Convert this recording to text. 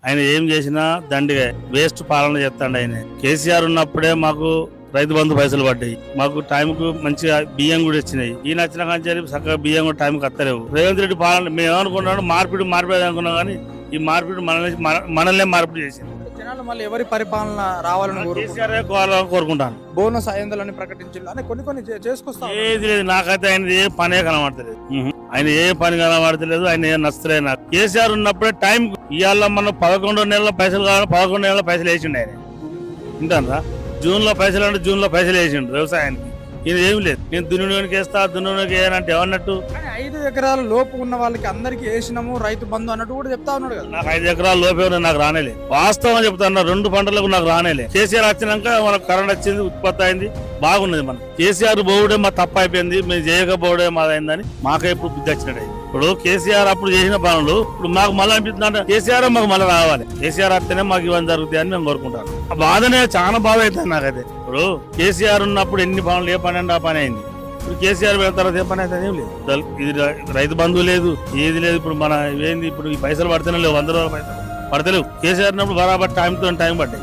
ఆయన ఏం చేసినా దండిగా వేస్ట్ పాలన చేస్తాడు. ఆయన కేసీఆర్ ఉన్నప్పుడే మాకు రైతు బంధు పైసలు పడ్డాయి, మాకు టైంకు మంచిగా బియ్యం కూడా వచ్చినాయి. ఈయన వచ్చిన కానీ చక్కగా బియ్యం కూడా టైంకి వస్తలేవు. రేవంత్ రెడ్డి పాలన మేము ఏమనుకున్నాడు, మార్పిడి అనుకున్నాం కానీ ఈ మార్పిడి మనల్నే మార్పిడి చేసింది. జనాలు మళ్ళీ ఎవరి పరిపాలన రావాలని కేసీఆర్ కోరుకుంటాను. బోనస్ 500 ప్రకటించారు అని కొన్ని చేసుకొస్తాం. ఏది లేదు, నాకైతే ఆయన ఏ పనే కనబడతలేదు. ఆయన ఏ పని కనబడతలేదు, ఆయన ఏం నచ్చలేదు నాకు. కేసీఆర్ ఉన్నప్పుడే టైం ఇవాళ మనం 11 నెలల పైసలు కావాలి, 11 నెలల పైసలు వేసిండు ఆయన. వింటారా, జూన్ లో పైసలు అంటే జూన్ లో పైసలు వేసిండు వ్యవసాయానికి. ఇది ఏమి లేదు, నేను దున్నునికి వేస్తా దున్నునికి వేయాలంటే ఏమన్నట్టు. 5 ఎకరాల లోపు ఉన్న వాళ్ళకి అందరికి వేసినాము రైతు బంధు అన్నట్టు కూడా చెప్తా ఉన్నాడు కదా. నాకు 5 ఎకరాల లోపే నాకు రానేలే, వాస్తవం చెప్తాను. 2 పంటలకు నాకు రానేలే. కేసీఆర్ వచ్చినాక మనకు కరెంట్ వచ్చింది, ఉత్పత్తి అయింది, బాగున్నది. మనం కేసీఆర్ పోవడే మా తప్పు అయిపోయింది, మేము చేయకపోవడే మాదైందని మాకే ఇప్పుడు బుద్ధి వచ్చినట్టు. ఇప్పుడు కేసీఆర్ అప్పుడు చేసిన పనులు ఇప్పుడు మాకు మళ్ళీ అనిపిస్తుంది. కేసీఆర్ మాకు మళ్ళీ రావాలి, కేసీఆర్ వస్తేనే మాకు ఇవన్నీ జరుగుతాయి అని మేము కోరుకుంటాను. ఆ బాధనే చాలా బాధ అవుతుంది నాకైతే. ఇప్పుడు కేసీఆర్ ఉన్నప్పుడు ఎన్ని పనులు, ఏ పని అంటే ఆ పని అయింది. ఇప్పుడు కేసీఆర్ వెళ్ళిన తర్వాత ఏ పని అయితే ఏం లేదు. ఇది రైతు బంధువు లేదు, ఏది లేదు. ఇప్పుడు మన ఏంది, ఇప్పుడు ఈ పైసలు పడితేనే లేవు, 100 రూపాయలు పైసలు పడతలేవు. కేసీఆర్ ఉన్నప్పుడు బరాబర్ టైం పడ్డాయి.